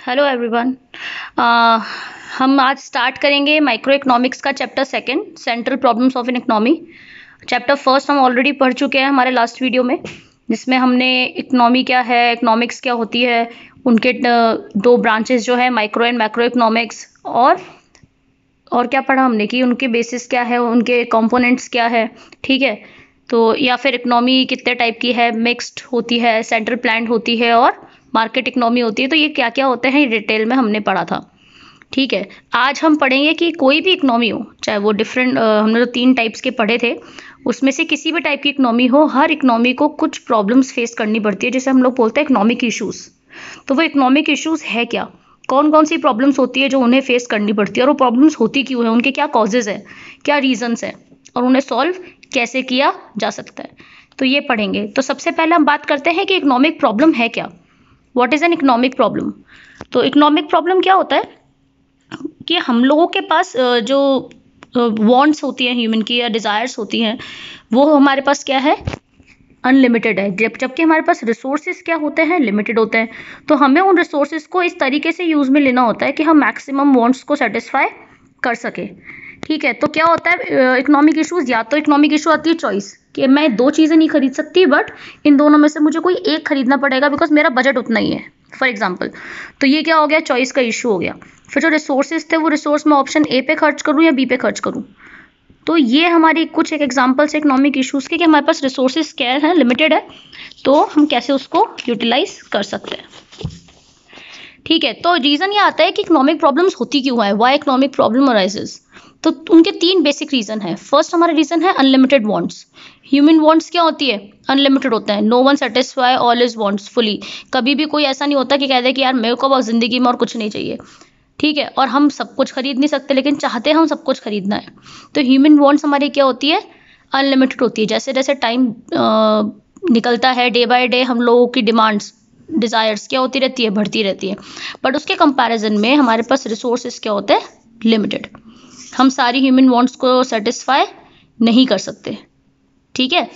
Hello everyone. हम आज start करेंगे माइक्रो इकोनॉमिक्स का chapter second, central problems of an economy. Chapter first हम ऑलरेडी पढ़ चुके हैं हमारे लास्ट वीडियो में, जिसमें हमने इकोनॉमी क्या है, इकोनॉमिक्स क्या होती है, उनके दो ब्रांचेस जो है माइक्रो एंड मैक्रो इकोनॉमिक्स, और क्या पढ़ा हमने कि उनके बेसिस क्या है, उनके कंपोनेंट्स क्या है। ठीक है, तो या फिर इकोनॉमी कितने टाइप की है, मिक्स्ड होती है, सेंट्रल प्लान्ड होती है और मार्केट इकोनॉमी होती है। तो ये क्या क्या होते हैं डिटेल में हमने पढ़ा था। ठीक है, आज हम पढ़ेंगे कि कोई भी इकोनॉमी हो, चाहे वो डिफरेंट, हमने जो 3 टाइप्स के पढ़े थे उसमें से किसी भी टाइप की इकोनॉमी हो, हर इकोनॉमी को कुछ प्रॉब्लम्स फेस करनी पड़ती है, जिसे हम लोग बोलते हैं इकोनॉमिक इश्यूज। तो वो इकोनॉमिक इश्यूज है क्या, कौन कौन सी प्रॉब्लम्स होती है जो उन्हें फेस करनी पड़ती है, और वो प्रॉब्लम्स होती क्यों है, उनके क्या कॉजेज है, क्या रीजंस है, और उन्हें सॉल्व कैसे किया जा सकता है। तो ये पढ़ेंगे। तो सबसे पहले हम बात करते हैं कि इकोनॉमिक प्रॉब्लम है क्या। What is an economic problem. तो इकोनॉमिक प्रॉब्लम क्या होता है कि हम लोगों के पास जो वांट्स होती हैं ह्यूमन की, या डिज़ायर्स होती हैं, वो हमारे पास क्या है, अनलिमिटेड है, जबकि हमारे पास रिसोर्सेज क्या होते हैं, लिमिटेड होते हैं। तो हमें उन रिसोर्सेज को इस तरीके से यूज़ में लेना होता है कि हम मैक्सिमम वांट्स को सेटिस्फाई कर सके। ठीक है, तो क्या होता है इकोनॉमिक इश्यूज, या तो इकोनॉमिक इशू आती है चॉइस कि मैं 2 चीज़ें नहीं खरीद सकती, बट इन दोनों में से मुझे कोई एक खरीदना पड़ेगा बिकॉज मेरा बजट उतना ही है, फॉर एग्जाम्पल। तो ये क्या हो गया, चॉइस का इशू हो गया। फिर जो रिसोर्सेज थे, वो रिसोर्स मैं ऑप्शन ए पे खर्च करूँ या बी पे खर्च करूँ। तो ये हमारी कुछ एक एग्जांपल्स इकोनॉमिक इश्यूज के कि हमारे पास रिसोर्सेज क्या है, लिमिटेड है, तो हम कैसे उसको यूटिलाइज कर सकते हैं। ठीक है, तो रीजन ये आता है कि इकोनॉमिक प्रॉब्लम्स होती क्यों है, व्हाई इकोनॉमिक प्रॉब्लम अराइजेस। तो उनके 3 बेसिक रीजन है। फर्स्ट हमारा रीजन है अनलिमिटेड वांट्स। ह्यूमन वांट्स क्या होती है, अनलिमिटेड होता है। No one satisfy all is wants fully. कभी भी कोई ऐसा नहीं होता कि कह दे कि यार मेरे को बस जिंदगी में और कुछ नहीं चाहिए। ठीक है, और हम सब कुछ खरीद नहीं सकते, लेकिन चाहते हैं हम सब कुछ खरीदना है। तो ह्यूमन वांट्स हमारी क्या होती है, अनलिमिटेड होती है। जैसे जैसे टाइम निकलता है, डे बाय डे हम लोगों की डिमांड्स, डिज़ायर्स क्या होती रहती है, बढ़ती रहती है। बट उसके कंपैरिजन में हमारे पास रिसोर्सेज क्या होते हैं, लिमिटेड। हम सारी ह्यूमन वांट्स को सेटिस्फाई नहीं कर सकते। ठीक है,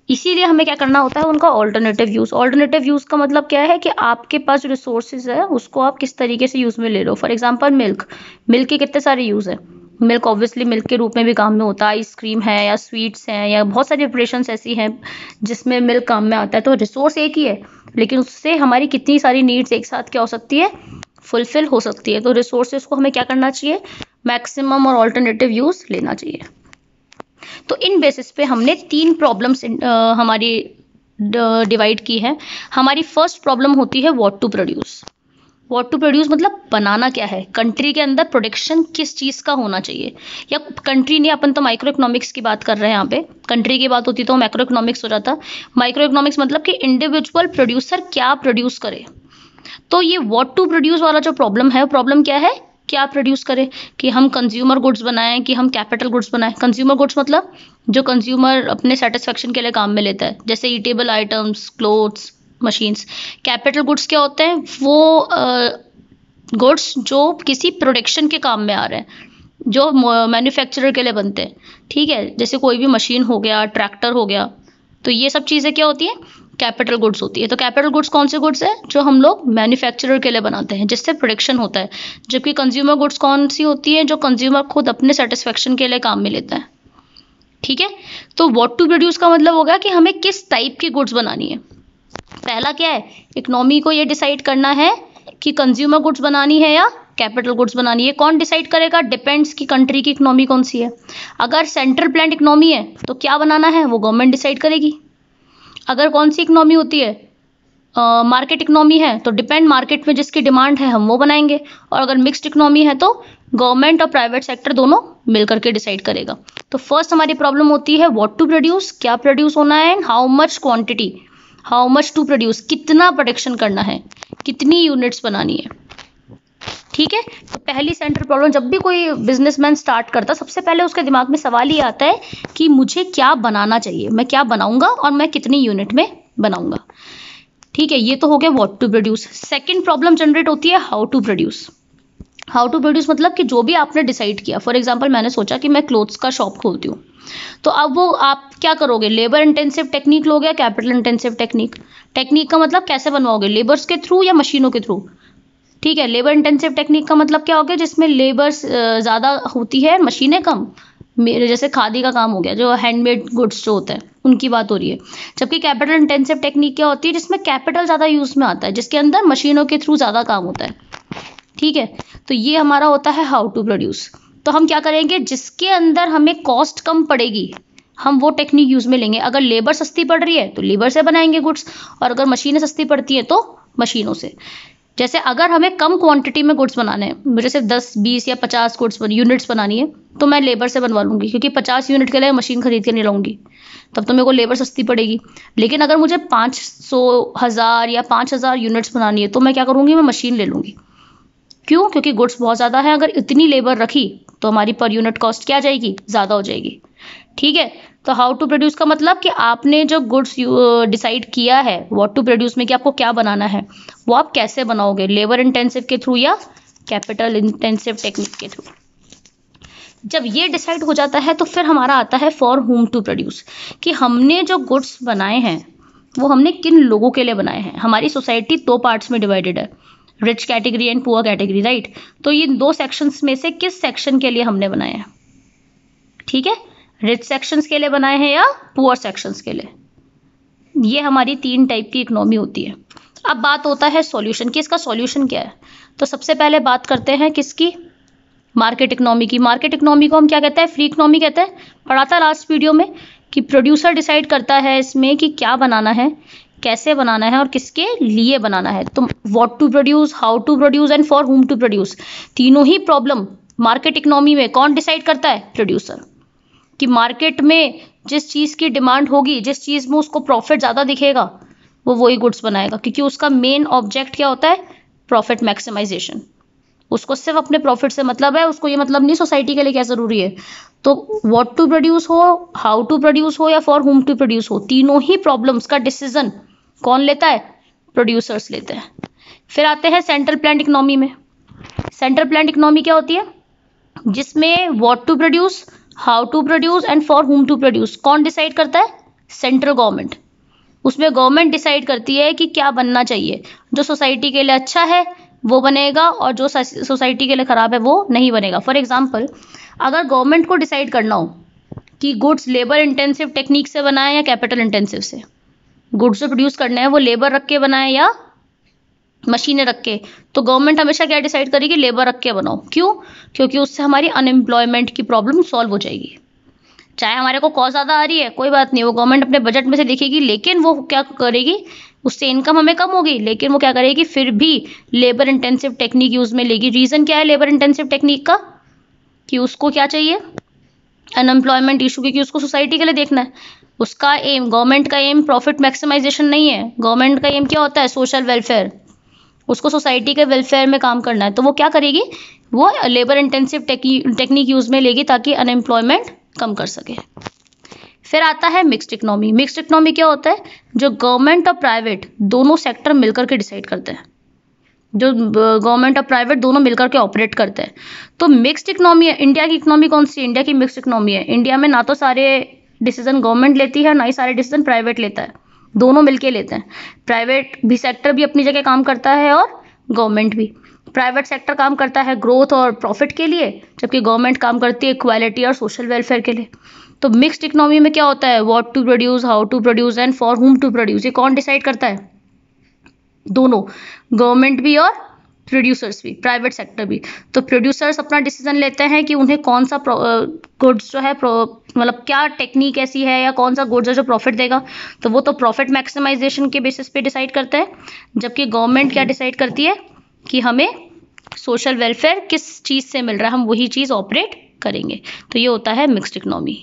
इसीलिए हमें क्या करना होता है, उनका ऑल्टरनेटिव यूज़। ऑल्टरनेटिव यूज़ का मतलब क्या है कि आपके पास जो रिसोर्सेज है उसको आप किस तरीके से यूज़ में ले लो। फॉर एग्जांपल मिल्क, मिल्क के कितने सारे यूज़ है। मिल्क ऑब्वियसली मिल्क के रूप में भी काम में होता है, आइसक्रीम है या स्वीट्स हैं या बहुत सारी प्रिपरेशंस ऐसी हैं जिसमें मिल्क काम में आता है। तो रिसोर्स एक ही है, लेकिन उससे हमारी कितनी सारी नीड्स एक साथ क्या हो सकती है, फुलफिल हो सकती है। तो रिसोर्सेज को हमें क्या करना चाहिए, मैक्सिमम और ऑल्टरनेटिव यूज़ लेना चाहिए। तो इन बेसिस पे हमने 3 प्रॉब्लम्स हमारी डिवाइड की है। हमारी फर्स्ट प्रॉब्लम होती है what to produce. What to produce मतलब बनाना क्या है, कंट्री के अंदर प्रोडक्शन किस चीज़ का होना चाहिए। या कंट्री नहीं, अपन तो माइक्रो इकोनॉमिक्स की बात कर रहे हैं। यहाँ पे कंट्री की बात होती तो माइक्रो इकोनॉमिक्स हो जाता। माइक्रो इकोनॉमिक्स मतलब कि इंडिविजुअल प्रोड्यूसर क्या प्रोड्यूस करे। तो ये व्हाट टू प्रोड्यूस वाला जो प्रॉब्लम है, प्रॉब्लम क्या है, क्या प्रोड्यूस करें, कि हम कंज्यूमर गुड्स बनाएं कि हम कैपिटल गुड्स बनाएं। कंज्यूमर गुड्स मतलब जो कंज्यूमर अपने सेटिस्फेक्शन के लिए काम में लेता है, जैसे eatable items, clothes, machines. Capital goods क्या होते हैं, वो गुड्स जो किसी प्रोडक्शन के काम में आ रहे हैं, जो मैन्युफैक्चरर के लिए बनते हैं। ठीक है, जैसे कोई भी मशीन हो गया, ट्रैक्टर हो गया, तो ये सब चीज़ें क्या होती हैं, कैपिटल गुड्स होती है। तो कैपिटल गुड्स कौन से गुड्स है, जो हम लोग मैन्युफैक्चरर के लिए बनाते हैं, जिससे प्रोडक्शन होता है। जबकि कंज्यूमर गुड्स कौन सी होती है, जो कंज्यूमर खुद अपने सेटिस्फेक्शन के लिए काम में लेता है। ठीक है, तो व्हाट टू प्रोड्यूस का मतलब होगा कि हमें किस टाइप की गुड्स बनानी है। पहला क्या है, इकोनॉमी को ये डिसाइड करना है कि कंज्यूमर गुड्स बनानी है या कैपिटल गुड्स बनानी है। कौन डिसाइड करेगा, डिपेंड्स कि कंट्री की इकोनॉमी कौन सी है। अगर सेंट्रल प्लान्ड इकोनॉमी है तो क्या बनाना है वो गवर्नमेंट डिसाइड करेगी। अगर कौन सी इकोनॉमी होती है, मार्केट इकोनॉमी है, तो डिपेंड मार्केट में जिसकी डिमांड है हम वो बनाएंगे। और अगर मिक्स्ड इकोनॉमी है तो गवर्नमेंट और प्राइवेट सेक्टर दोनों मिलकर के डिसाइड करेगा। तो फर्स्ट हमारी प्रॉब्लम होती है व्हाट टू प्रोड्यूस, क्या प्रोड्यूस होना है, and how much quantity, how much to produce, कितना प्रोडक्शन करना है, कितनी यूनिट्स बनानी है। ठीक है, तो पहली सेंट्रल प्रॉब्लम, जब भी कोई बिजनेसमैन स्टार्ट करता सबसे पहले उसके दिमाग में सवाल ये आता है कि मुझे क्या बनाना चाहिए, मैं क्या बनाऊंगा और मैं कितनी यूनिट में बनाऊंगा। ठीक है, ये तो हो गया what to produce. Second problem generate होती है how to produce. How to produce मतलब कि जो भी आपने डिसाइड किया। फॉर एग्जाम्पल मैंने सोचा कि मैं क्लोथ्स का शॉप खोलती हूँ, तो अब वो आप क्या करोगे, लेबर इंटेंसिव टेक्निक लोगे या कैपिटल इंटेंसिव टेक्निक। टेक्निक का मतलब कैसे बनवाओगे, लेबर्स के थ्रू या मशीनों के थ्रू। ठीक है। लेबर इंटेंसिव टेक्निक का मतलब क्या हो गया, जिसमें लेबर ज़्यादा होती है, मशीनें कम। मेरे जैसे खादी का काम हो गया, जो हैंडमेड गुड्स जो होते हैं उनकी बात हो रही है। जबकि कैपिटल इंटेंसिव टेक्निक क्या होती है, जिसमें कैपिटल ज़्यादा यूज़ में आता है, जिसके अंदर मशीनों के थ्रू ज़्यादा काम होता है। ठीक है, तो ये हमारा होता है हाउ टू प्रोड्यूस। तो हम क्या करेंगे, जिसके अंदर हमें कॉस्ट कम पड़ेगी हम वो टेक्निक यूज़ में लेंगे। अगर लेबर सस्ती पड़ रही है तो लेबर से बनाएंगे गुड्स, और अगर मशीनें सस्ती पड़ती हैं तो मशीनों से। जैसे अगर हमें कम क्वांटिटी में गुड्स बनाने हैं, मुझे सिर्फ 10, 20 या 50 गुड्स यूनिट्स बनानी है, तो मैं लेबर से बनवा लूँगी, क्योंकि 50 यूनिट के लिए मशीन खरीद के नहीं लाऊंगी, तब तो मेरे को लेबर सस्ती पड़ेगी। लेकिन अगर मुझे 500, 1000 या 5000 यूनिट्स बनानी है तो मैं क्या करूँगी, मैं मशीन ले लूँगी। क्यों? क्योंकि गुड्स बहुत ज़्यादा है, अगर इतनी लेबर रखी तो हमारी पर यूनिट कॉस्ट क्या जाएगी, ज़्यादा हो जाएगी। ठीक है, तो हाउ टू प्रोड्यूस का मतलब कि आपने जो गुड्स डिसाइड किया है व्हाट टू प्रोड्यूस में, कि आपको क्या बनाना है, वो आप कैसे बनाओगे, लेबर इंटेंसिव के थ्रू या कैपिटल इंटेंसिव टेक्निक के थ्रू। जब ये डिसाइड हो जाता है तो फिर हमारा आता है फॉर हुम टू प्रोड्यूस, कि हमने जो गुड्स बनाए हैं वो हमने किन लोगों के लिए बनाए हैं। हमारी सोसाइटी 2 पार्ट्स में डिवाइडेड है, rich category and poor category, right. तो ये 2 सेक्शंस में से किस सेक्शन के लिए हमने बनाए हैं? ठीक है, रिच सेक्शंस के लिए बनाए हैं या पुअर सेक्शंस के लिए। ये हमारी 3 टाइप की इकोनॉमी होती है। अब बात होता है सॉल्यूशन की, इसका सॉल्यूशन क्या है। तो सबसे पहले बात करते हैं किसकी, मार्केट इकोनॉमी की। मार्केट इकोनॉमी को हम क्या कहते हैं, फ्री इकोनॉमी कहते हैं। पढ़ा था लास्ट वीडियो में कि प्रोड्यूसर डिसाइड करता है इसमें कि क्या बनाना है, कैसे बनाना है और किसके लिए बनाना है। तो what to produce, how to produce and for whom to produce, तीनों ही प्रॉब्लम मार्केट इकोनॉमी में कौन डिसाइड करता है, प्रोड्यूसर। कि मार्केट में जिस चीज़ की डिमांड होगी, जिस चीज़ में उसको प्रॉफिट ज़्यादा दिखेगा, वो वही गुड्स बनाएगा, क्योंकि उसका मेन ऑब्जेक्ट क्या होता है, प्रॉफिट मैक्सिमाइजेशन। उसको सिर्फ अपने प्रॉफिट से मतलब है, उसको ये मतलब नहीं सोसाइटी के लिए क्या ज़रूरी है। तो व्हाट टू प्रोड्यूस हो, हाउ टू प्रोड्यूस हो या फॉर हुम टू प्रोड्यूस हो, तीनों ही प्रॉब्लम्स का डिसीजन कौन लेता है, प्रोड्यूसर्स लेते हैं। फिर आते हैं सेंट्रल प्लान्ड इकोनॉमी में। सेंट्रल प्लान्ड इकोनॉमी क्या होती है, जिसमें what to produce, how to produce and for whom to produce कौन डिसाइड करता है, सेंट्रल गवर्नमेंट। उसमें गवर्नमेंट डिसाइड करती है कि क्या बनना चाहिए, जो सोसाइटी के लिए अच्छा है वो बनेगा और जो सोसाइटी के लिए ख़राब है वो नहीं बनेगा। फॉर एग्जांपल, अगर गवर्नमेंट को डिसाइड करना हो कि गुड्स लेबर इंटेंसिव टेक्निक से बनाए या कैपिटल इंटेंसिव से, गुड्स जो प्रोड्यूस करने हैं वो लेबर रख के बनाए या मशीनें रख के, तो गवर्नमेंट हमेशा क्या डिसाइड करेगी, लेबर रख के बनाओ। क्यों? क्योंकि उससे हमारी अनएम्प्लॉयमेंट की प्रॉब्लम सॉल्व हो जाएगी। चाहे हमारे को कॉस्ट ज़्यादा आ रही है, कोई बात नहीं, वो गवर्नमेंट अपने बजट में से देखेगी, लेकिन वो क्या करेगी, उससे इनकम हमें कम होगी, लेकिन वो क्या करेगी, फिर भी लेबर इंटेंसिव टेक्निक यूज़ में लेगी। रीज़न क्या है लेबर इंटेंसिव टेक्निक का, कि उसको क्या चाहिए, अनएम्प्लॉयमेंट इशू, क्योंकि उसको सोसाइटी के लिए देखना है। उसका एम, गवर्नमेंट का एम प्रॉफिट मैक्सिमाइजेशन नहीं है, गवर्नमेंट का एम क्या होता है, सोशल वेलफेयर। उसको सोसाइटी के वेलफेयर में काम करना है, तो वो क्या करेगी, वो लेबर इंटेंसिव टेक्निक यूज़ में लेगी ताकि अनएम्प्लॉयमेंट कम कर सके। फिर आता है मिक्स्ड इकोनॉमी। मिक्स्ड इकोनॉमी क्या होता है, जो गवर्नमेंट और प्राइवेट दोनों सेक्टर मिलकर के डिसाइड करते हैं, जो गवर्नमेंट और प्राइवेट दोनों मिलकर के ऑपरेट करते हैं। तो मिक्स्ड इकोनॉमी है। इंडिया की इकोनॉमी कौन सी है, इंडिया की मिक्स्ड इकोनॉमी है। इंडिया में ना तो सारे डिसीजन गवर्नमेंट लेती है, ना ही सारे डिसीजन प्राइवेट लेता है, दोनों मिलके लेते हैं। प्राइवेट भी सेक्टर भी अपनी जगह काम करता है और गवर्नमेंट भी। प्राइवेट सेक्टर काम करता है ग्रोथ और प्रॉफिट के लिए, जबकि गवर्नमेंट काम करती है इक्वालिटी और सोशल वेलफेयर के लिए। तो मिक्स्ड इकोनॉमी में क्या होता है, what to produce, how to produce and for whom to produce, ये कौन डिसाइड करता है, दोनों, गवर्नमेंट भी और प्रोड्यूसर्स भी, प्राइवेट सेक्टर भी। तो प्रोड्यूसर्स अपना डिसीजन लेते हैं कि उन्हें कौन सा गुड्स जो है, मतलब क्या टेक्निक ऐसी है या कौन सा गुड्स है जो प्रॉफिट देगा, तो वो तो प्रॉफिट मैक्सिमाइजेशन के बेसिस पे डिसाइड करता है। जबकि गवर्नमेंट क्या डिसाइड करती है कि हमें सोशल वेलफेयर किस चीज़ से मिल रहा है, हम वही चीज़ ऑपरेट करेंगे। तो ये होता है मिक्स्ड इकोनॉमी।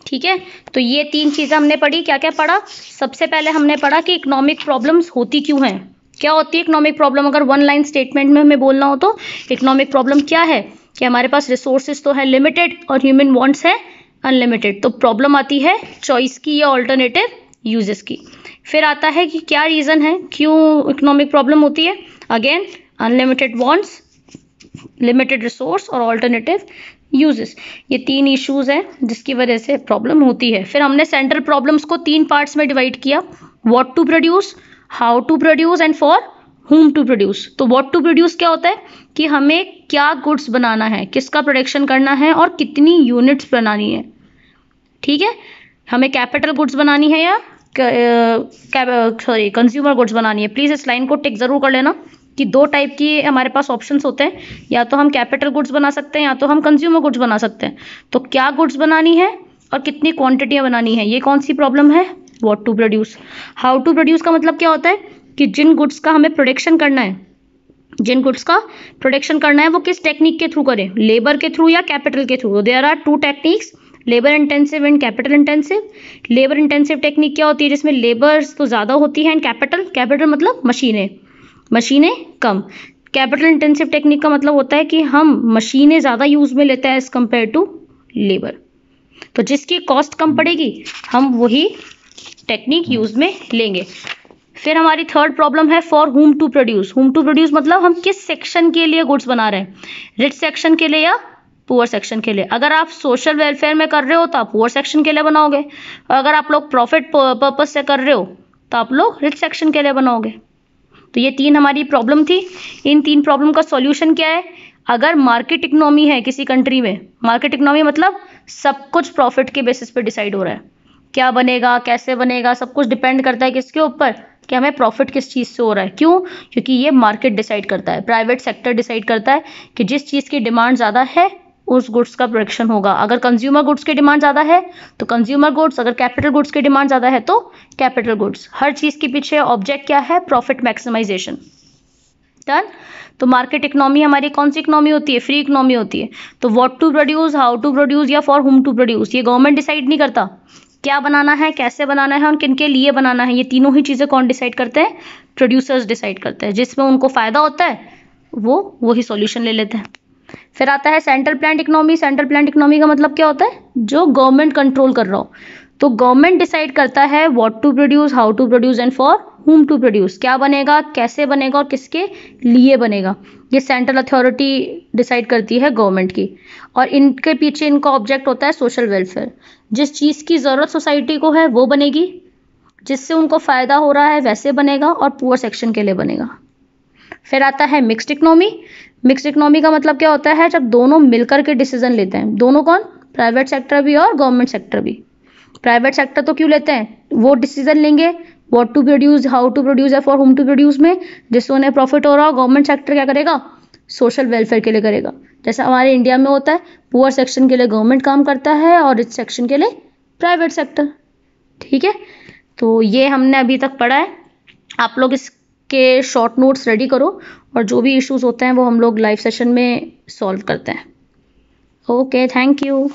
ठीक है, तो ये 3 चीज़ें हमने पढ़ी। क्या क्या पढ़ा, सबसे पहले हमने पढ़ा कि इकोनॉमिक प्रॉब्लम्स होती क्यों हैं, क्या होती है इकोनॉमिक प्रॉब्लम। अगर 1 लाइन स्टेटमेंट में हमें बोलना हो तो इकोनॉमिक प्रॉब्लम क्या है, कि हमारे पास रिसोर्सेज तो है लिमिटेड और ह्यूमन वांट्स है अनलिमिटेड। तो प्रॉब्लम आती है चॉइस की या ऑल्टरनेटिव यूजेस की। फिर आता है कि क्या रीज़न है क्यों इकोनॉमिक प्रॉब्लम होती है, again unlimited wants, limited resource और ऑल्टरनेटिव यूजेस, ये 3 इश्यूज हैं जिसकी वजह से प्रॉब्लम होती है। फिर हमने सेंट्रल प्रॉब्लम्स को 3 पार्ट्स में डिवाइड किया, what to produce, how to produce and for whom to produce। तो what to produce क्या होता है कि हमें क्या गुड्स बनाना है, किसका प्रोडक्शन करना है और कितनी यूनिट्स बनानी है। ठीक है, हमें कैपिटल गुड्स बनानी है या कंज्यूमर गुड्स बनानी है। प्लीज इस लाइन को टिक जरूर कर लेना कि दो टाइप की हमारे पास ऑप्शंस होते हैं, या तो हम कैपिटल गुड्स बना सकते हैं या तो हम कंज्यूमर गुड्स बना सकते हैं। तो क्या गुड्स बनानी है और कितनी क्वांटिटियां बनानी है, ये कौन सी प्रॉब्लम है, what to produce. How to produce का मतलब क्या होता है कि जिन गुड्स का हमें प्रोडक्शन करना है, जिन गुड्स का प्रोडक्शन करना है वो किस टेक्निक के थ्रू करें, लेबर के थ्रू या कैपिटल के through. There are two techniques, labour intensive and capital intensive. Labour intensive technique क्या होती है, जिसमें लेबर्स तो ज़्यादा होती है एंड कैपिटल मतलब मशीनें कम। कैपिटल इंटेंसिव टेक्निक का मतलब होता है कि हम मशीनें ज़्यादा यूज़ में लेते हैं एज कम्पेयर टू लेबर। तो जिसकी कॉस्ट कम पड़ेगी हम वही टेक्निक यूज़ में लेंगे। फिर हमारी थर्ड प्रॉब्लम है for whom to produce. Whom to produce मतलब हम किस सेक्शन के लिए गुड्स बना रहे हैं, रिच सेक्शन के लिए या पुअर सेक्शन के लिए। अगर आप सोशल वेलफेयर में कर रहे हो तो आप पुअर सेक्शन के लिए बनाओगे, और अगर आप लोग प्रॉफिट पर्पस से कर रहे हो तो आप लोग रिच सेक्शन के लिए बनाओगे। तो ये तीन हमारी प्रॉब्लम थी। इन तीन प्रॉब्लम का सॉल्यूशन क्या है, अगर मार्केट इकोनॉमी है किसी कंट्री में, मार्केट इकोनॉमी मतलब सब कुछ प्रॉफिट के बेसिस पे डिसाइड हो रहा है, क्या बनेगा कैसे बनेगा सब कुछ डिपेंड करता है किसके ऊपर, कि हमें प्रॉफिट किस चीज़ से हो रहा है। क्यों, क्योंकि ये मार्केट डिसाइड करता है, प्राइवेट सेक्टर डिसाइड करता है कि जिस चीज़ की डिमांड ज़्यादा है उस गुड्स का प्रोडक्शन होगा। अगर कंज्यूमर गुड्स की डिमांड ज़्यादा है तो कंज्यूमर गुड्स, अगर कैपिटल गुड्स की डिमांड ज़्यादा है तो कैपिटल गुड्स। हर चीज़ के पीछे ऑब्जेक्ट क्या है, प्रॉफिट मैक्सिमाइजेशन। डन। तो मार्केट इकोनॉमी हमारी कौन सी इकोनॉमी होती है, फ्री इकोनॉमी होती है। तो what to produce, how to produce या फॉर हुम टू प्रोड्यूस, ये गवर्नमेंट डिसाइड नहीं करता। क्या बनाना है, कैसे बनाना है और किन के लिए बनाना है, ये तीनों ही चीज़ें कौन डिसाइड करते हैं, प्रोड्यूसर्स डिसाइड करते हैं। जिसमें उनको फ़ायदा होता है वो वही सॉल्यूशन ले लेते हैं। फिर आता है central planned economy. Central planned economy का मतलब क्या होता है, जो गवर्नमेंट कंट्रोल कर रहा हो। तो गवर्नमेंट डिसाइड करता है what to produce, how to produce and for whom to produce, क्या बनेगा कैसे बनेगा और किसके लिए बनेगा। ये सेंट्रल अथॉरिटी डिसाइड करती है गवर्नमेंट की, और इनके पीछे इनका ऑब्जेक्ट होता है सोशल वेलफेयर। जिस चीज़ की ज़रूरत सोसाइटी को है वो बनेगी, जिससे उनको फ़ायदा हो रहा है वैसे बनेगा, और पुअर सेक्शन के लिए बनेगा। फिर आता है मिक्स्ड इकोनॉमी। मिक्स्ड इकोनॉमी का मतलब क्या होता है, जब दोनों मिलकर के डिसीजन लेते हैं। दोनों कौन, प्राइवेट सेक्टर भी और गवर्नमेंट सेक्टर भी। प्राइवेट सेक्टर तो क्यों लेते हैं, वो डिसीजन लेंगे what to produce, how to produce या फॉर हुम टू प्रोड्यूस में, जिससे उन्हें प्रॉफिट हो रहा हो। गवर्नमेंट सेक्टर क्या करेगा, सोशल वेलफेयर के लिए करेगा। जैसे हमारे इंडिया में होता है, पुअर सेक्शन के लिए गवर्नमेंट काम करता है और रिच सेक्शन के लिए प्राइवेट सेक्टर। ठीक है, तो ये हमने अभी तक पढ़ा है। आप लोग इसके शॉर्ट नोट्स रेडी करो, और जो भी इश्यूज होते हैं वो हम लोग लाइव सेशन में सॉल्व करते हैं। Okay, thank you.